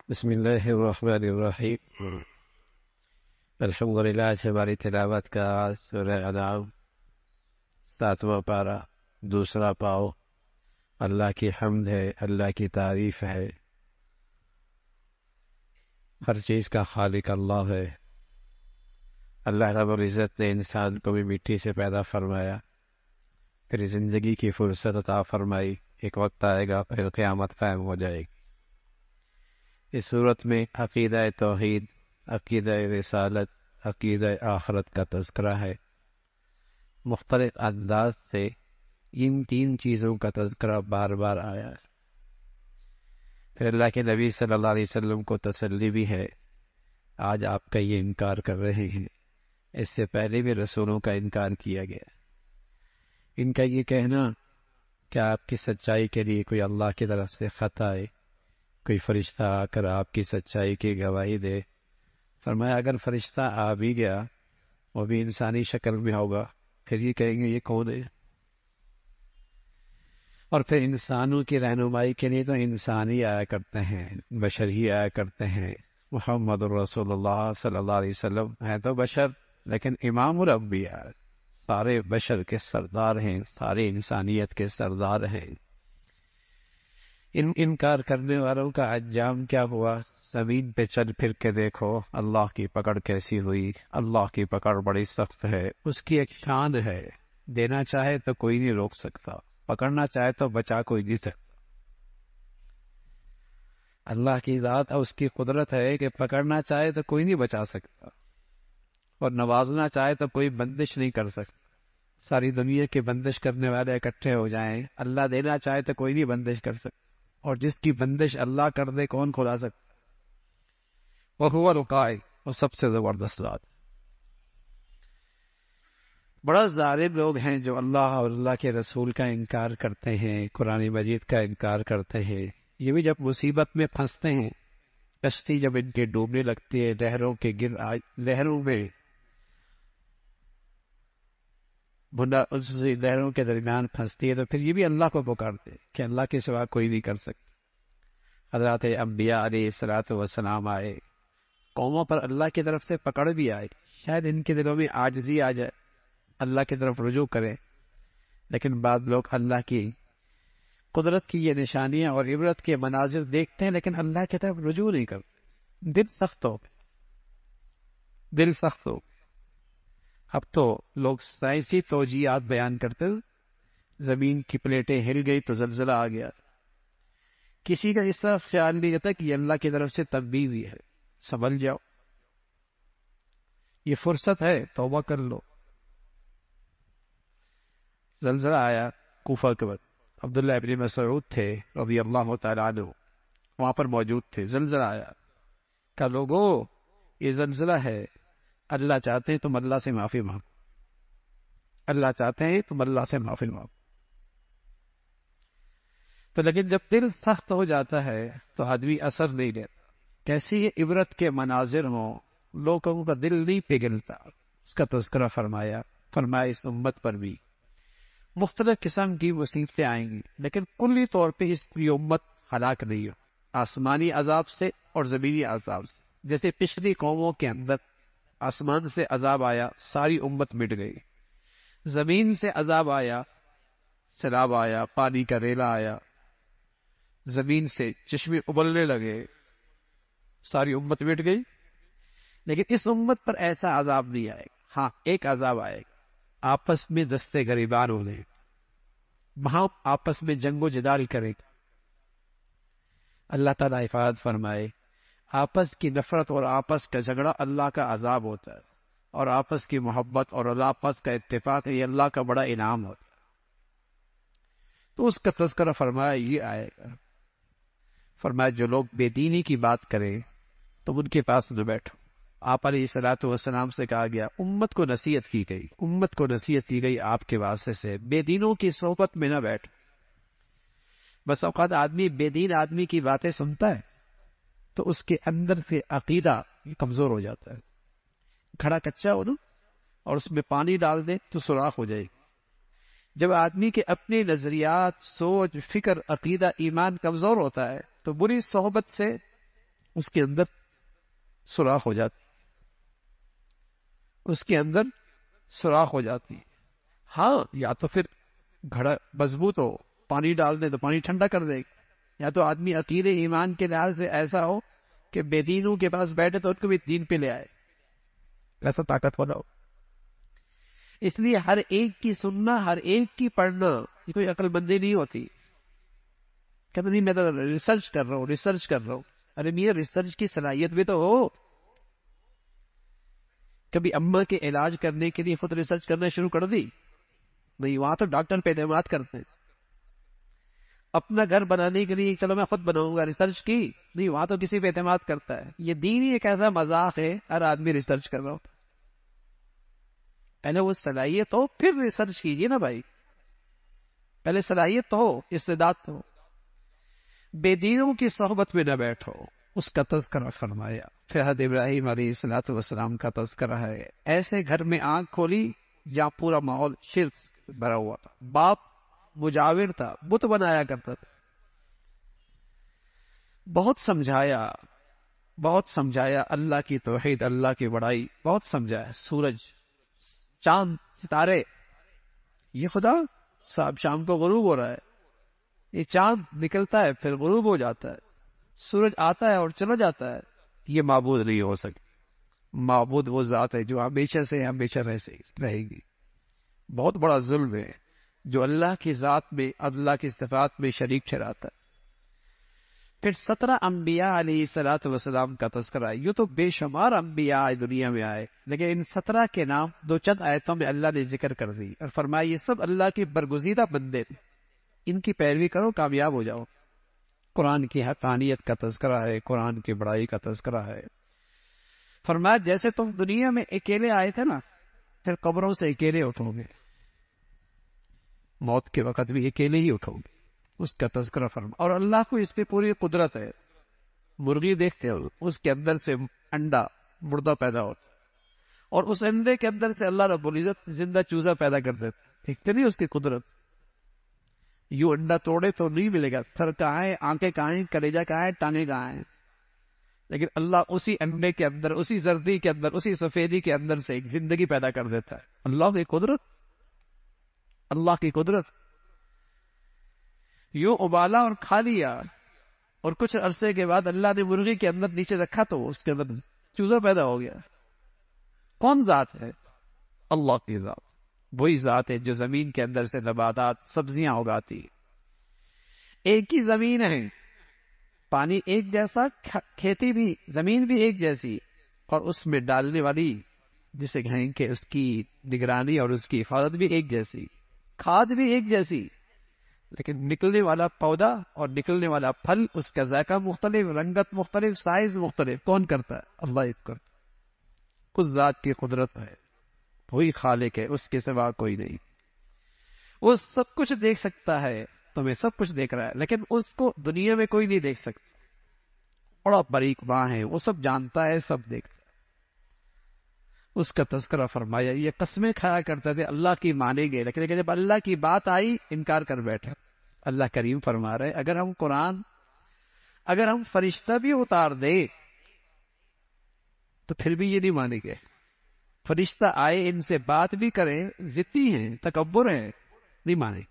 بسم اللہ الرحمن الرحیم۔ الحمدللہ سے ہماری تلاوت کا آغاز سورہ انعام 7واں پارہ دوسرا پاؤ۔ اللہ کی حمد ہے، اللہ کی تعریف ہے، ہر چیز کا خالق اللہ ہے۔ اللہ رب العزت نے انسان کو بھی مٹی سے پیدا فرمایا، پھر زندگی کی فرصت عطا فرمائی۔ ایک وقت آئے گا پھر قیامت قائم ہو جائے گی۔ اس صورت میں عقیدہ توحید، عقیدہ رسالت، عقیدہ آخرت کا تذکرہ ہے۔ مختلف انداز سے ان تین چیزوں کا تذکرہ بار بار آیا ہے۔ پھر اللہ کے نبی صلی اللہ علیہ وسلم کو تسلی بھی ہے، آج آپ کا یہ انکار کر رہے ہیں، اس سے پہلے بھی رسولوں کا انکار کیا گیا۔ ان کا یہ کہنا کہ آپ کی سچائی کے لیے کوئی اللہ کی طرف سے خط آئے، کوئی فرشتہ آ کر آپ کی سچائی کی گواہی دے، فرمایا اگر فرشتہ آ بھی گیا وہ بھی انسانی شکل میں ہوگا، پھر یہ کہیں گے یہ کون ہے؟ اور پھر انسانوں کی رہنمائی کے لیے تو انسان ہی آیا کرتے ہیں، بشر ہی آیا کرتے ہیں۔ محمد رسول اللہ صلی اللہ علیہ وسلم ہیں تو بشر، لیکن امام الانبیاء، سارے بشر کے سردار ہیں، سارے انسانیت کے سردار ہیں۔ انکار کرنے والوں کا انجام کیا ہوا؟ زمین پہ چل پھر کے دیکھو اللہ کی پکڑ کیسی ہوئی۔ اللہ کی پکڑ بڑی سخت ہے، اس کی ایک شان ہے، دینا چاہے تو کوئی نہیں روک سکتا، پکڑنا چاہے تو بچا کوئی نہیں سکتا۔ اللہ کی ذات اور اس کی قدرت ہے کہ پکڑنا چاہے تو کوئی نہیں بچا سکتا، اور نوازنا چاہے تو کوئی بندش نہیں کر سکتا۔ ساری دنیا کے بندش کرنے والے اکٹھے ہو جائیں، اللہ دینا چاہے تو کوئی نہیں بندش کر سکتا، اور جس کی بندش اللہ کر دے کون کھلا سکتا؟ وَهُوَ الْقَائِدُ، وہ سب سے زبردست ذات۔ بڑا ظالم لوگ ہیں جو اللہ اور اللہ کے رسول کا انکار کرتے ہیں، قرآن مجید کا انکار کرتے ہیں۔ یہ بھی جب مصیبت میں پھنستے ہیں، کشتی جب ان کے ڈوبنے لگتی ہے، لہروں میں لہروں کے درمیان پھنستی ہے، تو پھر یہ بھی اللہ کو پکارتے ہیں کہ اللہ کے سوا کوئی نہیں کر سکتا۔ حضرات انبیاء علیہ الصلوۃ والسلام آئے، قوموں پر اللہ کی طرف سے پکڑ بھی آئے، شاید ان کے دلوں میں عاجزی آ جائے، اللہ کی طرف رجوع کریں، لیکن بعض لوگ اللہ کی قدرت کی یہ نشانیاں اور عبرت کے مناظر دیکھتے ہیں لیکن اللہ کی طرف رجوع نہیں کرتے، دل سخت ہو گئے، دل سخت ہو گئے۔ اب تو لوگ سائنسی توجیہات بیان کرتے ہیں، زمین کی پلیٹیں ہل گئی تو زلزلہ آ گیا، کسی کا اس طرح خیال نہیں رہتا کہ یہ اللہ کی طرف سے تنبیہ ہی ہے، سنبھل جاؤ، یہ فرصت ہے، توبہ کر لو۔ زلزلہ آیا کوفہ کے وقت، عبداللہ ابن مسعود تھے رضی اللہ تعالیٰ عنہ، وہاں پر موجود تھے۔ زلزلہ آیا، کہا لوگو یہ زلزلہ ہے، اللہ چاہتے ہیں تم اللہ سے معافی مانگو، اللہ چاہتے ہیں تم اللہ سے معافی مانگو۔ تو لیکن جب دل سخت ہو جاتا ہے تو آدمی اثر نہیں لیتا، کیسی یہ عبرت کے مناظر ہوں، لوگوں کا دل نہیں پگھلتا۔ اس کا تذکرہ فرمایا اس امت پر بھی مختلف قسم کی مصیبتیں آئیں گی، لیکن کلی طور پہ اس کی امت ہلاک نہیں ہو، آسمانی عذاب سے اور زمینی عذاب سے۔ جیسے پچھلی قوموں کے اندر آسمان سے عذاب آیا، ساری امت مٹ گئی، زمین سے عذاب آیا، سیلاب آیا، پانی کا ریلا آیا، زمین سے چشمے ابلنے لگے، ساری امت مٹ گئی۔ لیکن اس امت پر ایسا عذاب نہیں آئے گا۔ ہاں ایک عذاب آئے گا، آپس میں دستے گریبان ہونے، وہاں آپس میں جنگ و جدال کرے گا۔ اللہ تعالیٰ حفاظت فرمائے، آپس کی نفرت اور آپس کا جھگڑا اللہ کا عذاب ہوتا ہے، اور آپس کی محبت اور آپس کا اتفاق یہ اللہ کا بڑا انعام ہوتا ہے۔ تو اس کا تذکرہ فرمایا یہ آئے گا۔ فرمایا جو لوگ بے دینی کی بات کریں تم ان کے پاس نہ بیٹھو۔ آپ علیہ الصلوۃ والسلام سے کہا گیا، امت کو نصیحت کی گئی، امت کو نصیحت کی گئی آپ کے واسطے سے، بے دینوں کی صحبت میں نہ بیٹھ۔ بس اوقات آدمی بے دین آدمی کی باتیں سنتا ہے تو اس کے اندر سے عقیدہ کمزور ہو جاتا ہے۔ کھڑا کچا ہو نا، اور اس میں پانی ڈال دے تو سوراخ ہو جائے گی۔ جب آدمی کے اپنے نظریات، سوچ، فکر، عقیدہ، ایمان کمزور ہوتا ہے تو بری صحبت سے اس کے اندر سوراخ ہو جاتی، اس کے اندر سوراخ ہو جاتی. ہاں، یا تو پھر گھڑا مضبوط ہو، پانی ڈال دے تو پانی ٹھنڈا کر دے گا، یا تو آدمی عقیدے ایمان کے لحاظ سے ایسا ہو کہ بے دینوں کے پاس بیٹھے تو ان کو بھی دین پہ لے آئے، ایسا طاقت والا ہو. اس لیے ہر ایک کی سننا، ہر ایک کی پڑھنا، یہ کوئی عقل مندی نہیں ہوتی. کہتے نہیں میں تو ریسرچ کر رہا ہوں. ارے میاں، ریسرچ کی صلاحیت بھی تو ہو. کبھی اماں کے علاج کرنے کے لیے خود ریسرچ کرنا شروع کر دی؟ نہیں، وہاں تو ڈاکٹر پہ اعتماد کرتے ہیں. اپنا گھر بنانے کے لیے چلو میں خود بناؤں گا، ریسرچ کی؟ نہیں، وہاں تو کسی پہ اعتماد کرتا ہے. یہ دین ہی ایک ایسا مذاق ہے، ہر آدمی ریسرچ کر رہا ہوتا. پہلے وہ صلاحیت ہو پھر ریسرچ کیجیے نا بھائی. پہلے صلاحیت تو ہو، استعداد تو ہو. بے دینوں کی صحبت میں نہ بیٹھو، اس کا تذکرہ فرمایا. پھر حضرت ابراہیم علیہ الصلوۃ والسلام کا تذکرہ ہے. ایسے گھر میں آنکھ کھولی جہاں پورا ماحول شرک بھرا ہوا تھا. باپ مجاور تھا، بت بنایا کرتا تھا. بہت سمجھایا اللہ کی توحید، اللہ کی بڑائی بہت سمجھایا. سورج، چاند، ستارے، یہ خدا صاحب شام کو غروب ہو رہا ہے، یہ چاند نکلتا ہے پھر غروب ہو جاتا ہے، سورج آتا ہے اور چلا جاتا ہے. یہ معبود نہیں ہو سکتی. معبود وہ ذات ہے جو ہمیشہ سے ہمیشہ رہے گی. بہت بڑا ظلم ہے جو اللہ کی ذات میں، اللہ کی صفات میں شریک ٹھہراتا ہے. پھر 17 انبیاء علیہ الصلوۃ والسلام کا تذکرہ ہے. یوں تو بے شمار انبیاء دنیا میں آئے، لیکن ان 17 کے نام دو چند آیتوں میں اللہ نے ذکر کر دی اور فرمایا یہ سب اللہ کے برگزیدہ بندے تھے، ان کی پیروی کرو، کامیاب ہو جاؤ. قرآن کی حقانیت کا تذکرہ ہے، قرآن کی بڑائی کا تذکرہ ہے. فرمایا جیسے تم دنیا میں اکیلے آئے تھے نا، پھر قبروں سے اکیلے اٹھو گے، موت کے وقت بھی اکیلے ہی اٹھو گے. اس کا تذکرہ فرما. اور اللہ کو اس پہ پوری قدرت ہے. مرغی دیکھتے ہو، اس کے اندر سے انڈا مردہ پیدا ہوتا ہے، اور اس انڈے کے اندر سے اللہ رب العزت زندہ چوزا پیدا کر دیتا. دیکھتے نہیں اس کی قدرت؟ یوں انڈا توڑے تو نہیں ملے گا، سر کہاں ہے، آنکھیں کہاں ہیں، کلیجہ کہاں ہے، ٹانگیں کہاں ہیں. لیکن اللہ اسی انڈے کے اندر، اسی زردی کے اندر، اسی سفیدی کے اندر سے ایک زندگی پیدا کر دیتا ہے. اللہ کی قدرت، اللہ کی قدرت. یوں ابالا اور کھا لیا، اور کچھ عرصے کے بعد اللہ نے مرغی کے اندر نیچے رکھا تو اس کے اندر چوزا پیدا ہو گیا. کون ذات ہے؟ اللہ کی ذات. وہی ذات ہے جو زمین کے اندر سے نباتات، سبزیاں اگاتی. ایک ہی زمین ہے، پانی ایک جیسا، کھیتی بھی، زمین بھی ایک جیسی، اور اس میں ڈالنے والی جسے کہیں کہ اس کی نگرانی اور اس کی حفاظت بھی ایک جیسی، کھاد بھی ایک جیسی. لیکن نکلنے والا پودا اور نکلنے والا پھل، اس کا ذائقہ مختلف، رنگت مختلف، سائز مختلف. کون کرتا ہے؟ اللہ کرتا ہے. اس ذات کی قدرت ہے، وہی خالق ہے، اس کے سوا کوئی نہیں. وہ سب کچھ دیکھ سکتا ہے، تمہیں سب کچھ دیکھ رہا ہے، لیکن اس کو دنیا میں کوئی نہیں دیکھ سکتا. بڑا باریک ماں ہے، وہ سب جانتا ہے، سب دیکھتا ہے. اس کا تذکرہ فرمایا. یہ قسمیں کھایا کرتے تھے اللہ کی مانیں گے، لیکن جب اللہ کی بات آئی انکار کر بیٹھے. اللہ کریم فرما رہے اگر ہم قرآن، اگر ہم فرشتہ بھی اتار دے تو پھر بھی یہ نہیں مانیں گے. فرشتہ آئے، ان سے بات بھی کریں، ضدی ہیں، تکبر ہیں، نہیں مانے.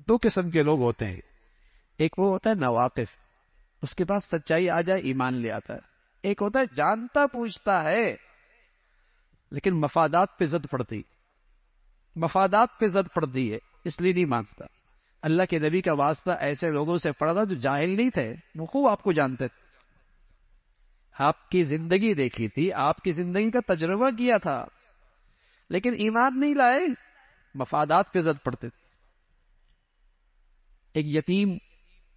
دو قسم کے لوگ ہوتے ہیں. ایک وہ ہوتا ہے ناواقف، اس کے پاس سچائی آ جائے ایمان لے آتا ہے. ایک ہوتا ہے جانتا پوچھتا ہے لیکن مفادات پہ زد پڑتی، مفادات پہ زد پڑتی ہے، اس لیے نہیں مانتا. اللہ کے نبی کا واسطہ ایسے لوگوں سے پڑا تھا جو جاہل نہیں تھے، وہ خوب آپ کو جانتے تھے، آپ کی زندگی دیکھی تھی، آپ کی زندگی کا تجربہ کیا تھا، لیکن ایمان نہیں لائے، مفادات پہ زد پڑتے تھے. ایک یتیم،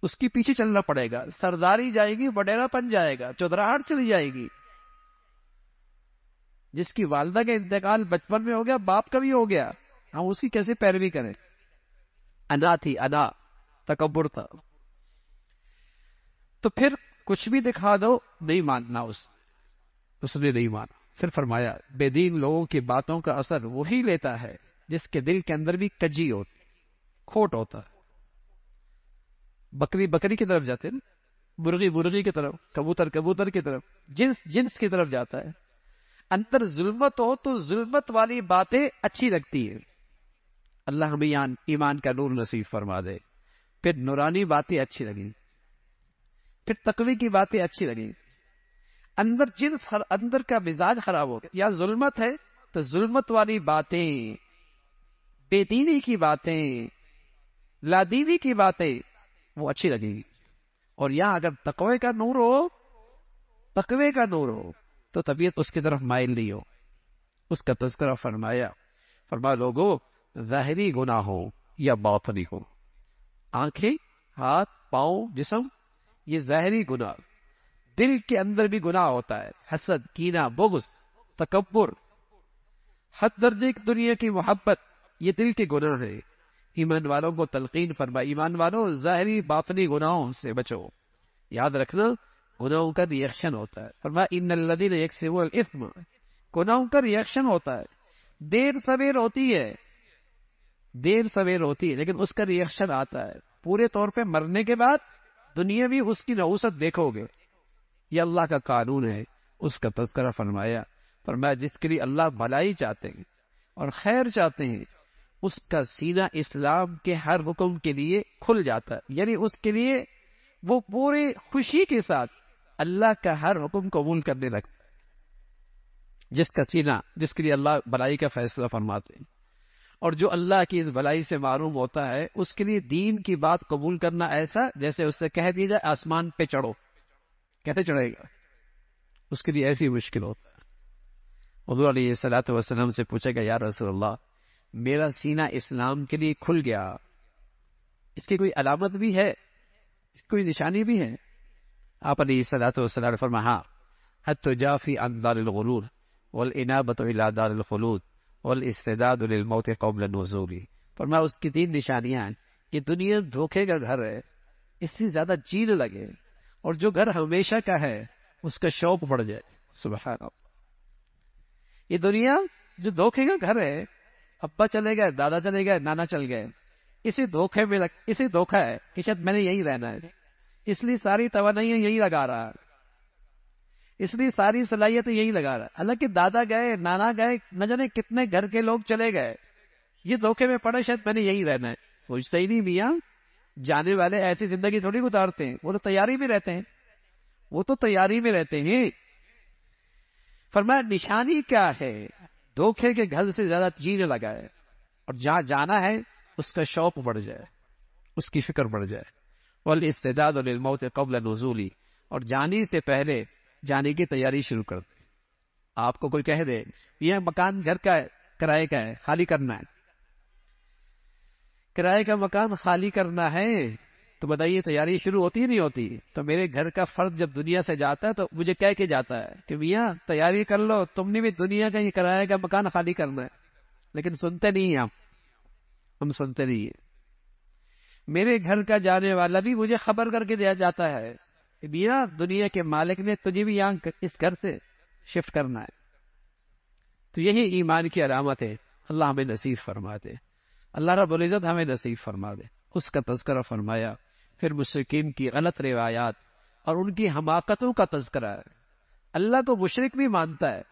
اس کے پیچھے چلنا پڑے گا، سرداری جائے گی، وڈیرا پن جائے گا، چودراہٹ چلی جائے گی. جس کی والدہ کا انتقال بچپن میں ہو گیا، باپ کا بھی ہو گیا، ہم اس کی کیسے پیروی کریں؟ انا تھی، انا، تکبر تھا. تو پھر کچھ بھی دکھا دو نہیں ماننا، اس نے نہیں مانا. پھر فرمایا بے دین لوگوں کی باتوں کا اثر وہی لیتا ہے جس کے دل کے اندر بھی کجی ہوتی، کھوٹ ہوتا ہے. بکری کی طرف جاتے نا، مرغی مرغی کی طرف، کبوتر کبوتر کی طرف، جنس جنس کی طرف جاتا ہے۔ اندر ظلمت ہو تو ظلمت والی باتیں اچھی لگتی ہیں۔ اللہ ہمیں ایمان کا نور نصیب فرما دے۔ پھر نورانی باتیں اچھی لگیں، پھر تقوی کی باتیں اچھی لگیں۔ اندر اندر کا مزاج خراب ہو گیا، یا ظلمت ہے تو ظلمت والی باتیں، بے دینی کی باتیں، لادینی کی باتیں وہ اچھی لگیں گی۔ اور یہاں اگر تقوی کا نور ہو تو طبیعت اس کی طرف مائل نہیں ہو۔ اس کا تذکرہ فرمایا لوگوں، ظاہری گناہ ہو یا باطنی ہو، آنکھیں، ہاتھ، پاؤں، جسم، یہ ظاہری گناہ۔ دل کے اندر بھی گناہ ہوتا ہے، حسد، کینہ، بغض، تکبر، حد درجے کی دنیا کی محبت، یہ دل کے گناہ ہیں۔ ایمان والوں کو تلقین فرمائی، ایمان والوں ظاہری باطنی گناہوں سے بچو۔ یاد رکھنا گناہوں کا ریئیکشن ہوتا ہے، فرمایا ان الذین یکسبون الاثم، گناہوں کا ریئیکشن ہوتا ہے، دیر سویر ہوتی ہے لیکن اس کا ریئیکشن آتا ہے۔ پورے طور پہ مرنے کے بعد دنیا بھی اس کی نحوست دیکھو گے، یہ اللہ کا قانون ہے۔ اس کا تذکرہ فرمایا جس کے لیے اللہ بھلائی چاہتے ہیں اور خیر چاہتے ہیں، اس کا سینہ اسلام کے ہر حکم کے لیے کھل جاتا ہے، یعنی اس کے لیے وہ پورے خوشی کے ساتھ اللہ کا ہر حکم قبول کرنے لگتا ہے۔ جس کا سینہ، جس کے لیے اللہ بھلائی کا فیصلہ فرماتے ہیں، اور جو اللہ کی اس بھلائی سے معروم ہوتا ہے، اس کے لیے دین کی بات قبول کرنا ایسا جیسے اس سے کہہ دی جائے آسمان پہ چڑھو، کیسے چڑھے گا؟ اس کے لیے ایسی مشکل ہوتا ہے۔ حضور علیہ الصلوۃ والسلام سے پوچھے گا، یا رسول اللہ میرا سینہ اسلام کے لیے کھل گیا، اس کی کوئی علامت بھی ہے، اس کی کوئی نشانی بھی ہے؟ آپ علیہ الصلوۃ والسلام نے فرمایا، ہاں، حتی جافی عن دار الغرور والانابۃ الی دار الخلود والاستعداد للموت قبل النزول۔ فرمایا اس کی 3 نشانیاں ہیں کہ دنیا دھوکے کا گھر ہے، اس سے زیادہ جی نہ لگے، اور جو گھر ہمیشہ کا ہے اس کا شوق بڑھ جائے۔ سبحان اللہ، یہ دنیا جو دھوکے کا گھر ہے، ابا چلے گئے، دادا چلے گئے، نانا چل گئے، اسی دھوکہ ہے کہ شاید میں نے یہی رہنا ہے، اس لیے ساری توانائیاں یہی لگا رہا ہے، اس لیے ساری صلاحیتیں یہی لگا رہا ہے۔ حالانکہ دادا گئے، نانا گئے، نہ جانے کتنے گھر کے لوگ چلے گئے، یہ دھوکے میں پڑے شاید میں نے یہی رہنا ہے۔ سوچتا ہی نہیں میاں، جانے والے ایسی زندگی تھوڑی گزارتے ہیں، وہ تو تیاری میں رہتے ہیں، فرمایا نشانی کیا ہے؟ دھوکے کے گھر سے زیادہ جینے لگا ہے، اور جہاں جانا ہے اس کا شوق بڑھ جائے، اس کی فکر بڑھ جائے۔ والاستعداد للموت قبل نزول، اور جانے سے پہلے جانے کی تیاری شروع کر دے۔ آپ کو کوئی کہہ دے یہ مکان گھر کا ہے، کرائے کا ہے، خالی کرنا ہے، کرائے کا مکان خالی کرنا ہے، تو بتائیے تیاری شروع ہوتی ہی نہیں ہوتی؟ تو میرے گھر کا فرد جب دنیا سے جاتا ہے تو مجھے کہہ کے جاتا ہے کہ میاں تیاری کر لو، تم نے بھی دنیا کا یہ کرائے کا مکان خالی کرنا ہے، لیکن سنتے نہیں ہیں ہم سنتے نہیں ہیں۔ میرے گھر کا جانے والا بھی مجھے خبر کر کے دیا جاتا ہے کہ میاں دنیا کے مالک نے تجھے بھی یہاں اس گھر سے شفٹ کرنا ہے۔ تو یہی ایمان کی علامت ہے۔ اللہ ہمیں نصیب فرما دے، اللہ رب العزت ہمیں نصیب فرما دے۔ اس کا تذکرہ فرمایا، پھر مشرکین کی غلط روایات اور ان کی حماقتوں کا تذکرہ ہے۔ اللہ کو مشرک بھی مانتا ہے،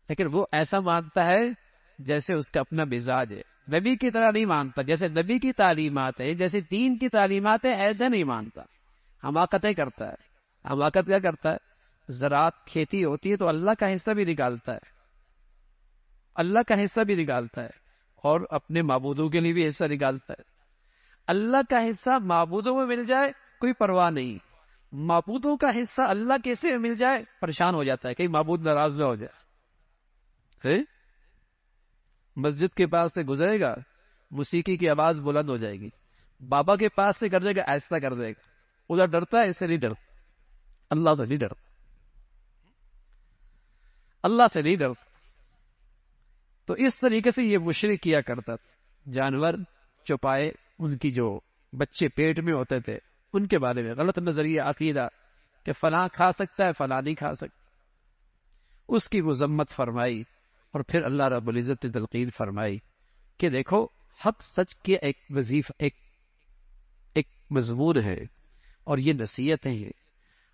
لیکن وہ ایسا مانتا ہے جیسے اس کا اپنا مزاج ہے، نبی کی طرح نہیں مانتا، جیسے نبی کی تعلیمات ہے، جیسے دین کی تعلیمات ہے، ایسے نہیں مانتا، حماقتیں کرتا ہے۔ حماقت کیا کرتا ہے؟ زراعت کھیتی ہوتی ہے تو اللہ کا حصہ بھی نکالتا ہے، اللہ کا حصہ بھی نکالتا ہے، اور اپنے معبودوں کے لیے بھی حصہ نکالتا ہے۔ اللہ کا حصہ معبودوں میں مل جائے کوئی پرواہ نہیں، معبودوں کا حصہ اللہ کے حصے میں مل جائے پریشان ہو جاتا ہے، کہیں معبود ناراض نہ ہو جائے۔ مسجد کے پاس سے گزرے گا، موسیقی کی آواز بلند ہو جائے گی، بابا کے پاس سے گزرے گا، ایسا کر دے گا، ادھر ڈرتا ہے، اس سے نہیں ڈرتا، اللہ سے نہیں ڈرتا، اللہ سے نہیں ڈرتا۔ تو اس طریقے سے یہ مشرک کیا کرتا تھا۔ جانور چوپائے، ان کی جو بچے پیٹ میں ہوتے تھے، ان کے بارے میں غلط نظریہ، عقیدہ کہ فلاں کھا سکتا ہے، فلاں نہیں کھا سکتا، اس کی مذمت فرمائی۔ اور پھر اللہ رب العزت نے تلقین فرمائی کہ دیکھو حق سچ کے ایک وظیفہ، ایک مضمون ہے، اور یہ نصیحتیں ہیں،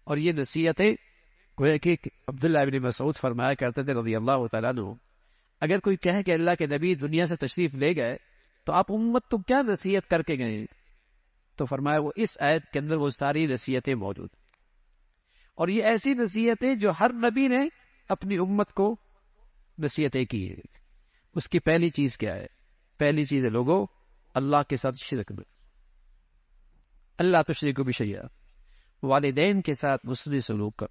اور یہ نصیحتیں گویا کہ عبداللہ ابن مسعود فرمایا کرتے تھے رضی اللہ تعالیٰ عنہ، اگر کوئی کہے کہ اللہ کے نبی دنیا سے تشریف لے گئے تو آپ امت تو کیا نصیحت کر کے گئے؟ تو فرمایا وہ اس آیت کے اندر وہ ساری نصیحتیں موجود ہیں، اور یہ ایسی نصیحتیں جو ہر نبی نے اپنی امت کو نصیحتیں کی ہیں۔ اس کی پہلی چیز کیا ہے؟ پہلی چیز ہے لوگوں اللہ کے ساتھ شرک میں، اللہ تشرکوا بی شیئا، والدین کے ساتھ حسن سلوک کر،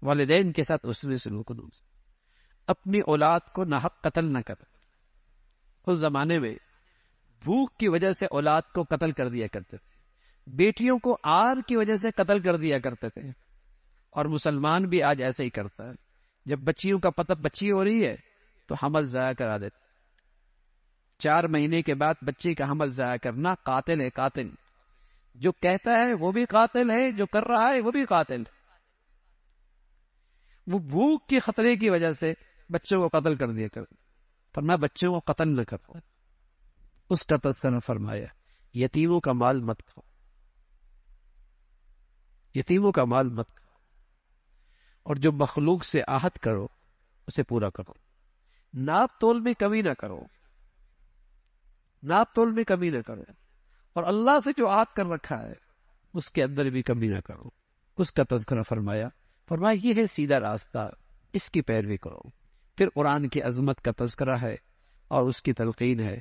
والدین کے ساتھ حسن سلوک کرو، اپنی اولاد کو ناحق قتل نہ کر۔ اس زمانے میں بھوک کی وجہ سے اولاد کو قتل کر دیا کرتے تھے، بیٹیوں کو آر کی وجہ سے قتل کر دیا کرتے تھے، اور مسلمان بھی آج ایسے ہی کرتا ہے۔ جب بچیوں کا پتہ بچی ہو رہی ہے تو حمل ضائع کرا دیتے، 4 مہینے کے بعد بچی کا حمل ضائع کرنا قاتل ہے، قاتل۔ جو کہتا ہے وہ بھی قاتل ہے، جو کر رہا ہے وہ بھی قاتل ہے۔ وہ بھوک کے خطرے کی وجہ سے بچوں کو قتل کر دیا کرتے، فرمایا بچوں کو قتل نہ کرو۔ اس کا تذکرہ فرمایا یتیموں کا مال مت کھاؤ، یتیموں کا مال مت کھاؤ، اور جو مخلوق سے عہد کرو اسے پورا کرو، ناپ تول میں کمی نہ کرو، ناپ تول میں کمی نہ کرو، اور اللہ سے جو عہد کر رکھا ہے اس کے اندر بھی کمی نہ کرو۔ اس کا تذکرہ فرمایا یہ ہے سیدھا راستہ، اس کی پیروی کرو۔ پھر قرآن کی عظمت کا تذکرہ ہے اور اس کی تلقین ہے،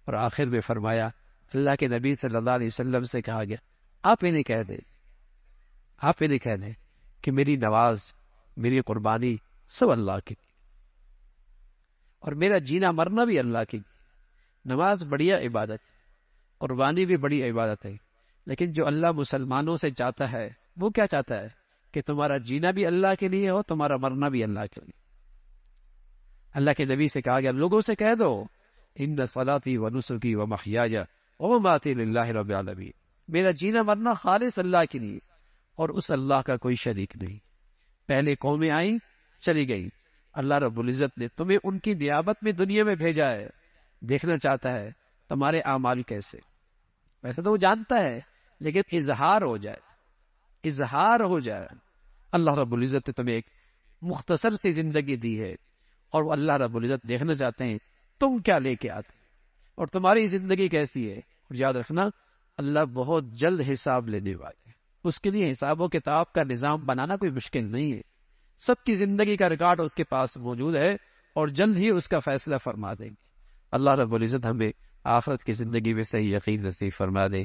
اور آخر میں فرمایا اللہ کے نبی صلی اللہ علیہ وسلم سے کہا گیا آپ انہیں کہہ دیں، آپ انہیں کہہ دیں کہ میری نماز، میری قربانی سب اللہ کی، اور میرا جینا مرنا بھی اللہ کی۔ نماز بڑھیا عبادت، قربانی بھی بڑی عبادت ہے، لیکن جو اللہ مسلمانوں سے چاہتا ہے وہ کیا چاہتا ہے؟ کہ تمہارا جینا بھی اللہ کے لیے ہو، تمہارا مرنا بھی اللہ کے لیے۔ اللہ کے نبی سے کہا گیا لوگوں سے کہہ دو ان صلاتی و نسکی و محیایا و مماتی للہ رب العالمین، میرا جینا مرنا خالص اللہ کے لیے، اور اس اللہ کا کوئی شریک نہیں۔ پہلے قومیں آئیں چلی گئی، اللہ رب العزت نے تمہیں ان کی نیابت میں دنیا میں بھیجا ہے، دیکھنا چاہتا ہے تمہارے اعمال کیسے۔ ویسے تو وہ جانتا ہے، لیکن اظہار ہو جائے، اظہار ہو جائے۔ اللہ رب العزت نے تمہیں ایک مختصر سی زندگی دی ہے، اور وہ اللہ رب العزت دیکھنا چاہتے ہیں تم کیا لے کے آتے اور تمہاری زندگی کیسی ہے۔ اور یاد رکھنا اللہ بہت جلد حساب لینے والے ہیں، اس کے لیے حساب و کتاب کا نظام بنانا کوئی مشکل نہیں ہے۔ سب کی زندگی کا ریکارڈ اس کے پاس موجود ہے، اور جلد ہی اس کا فیصلہ فرما دیں گے۔ اللہ رب العزت ہمیں آخرت کی زندگی میں صحیح یقین نصیب فرما دے۔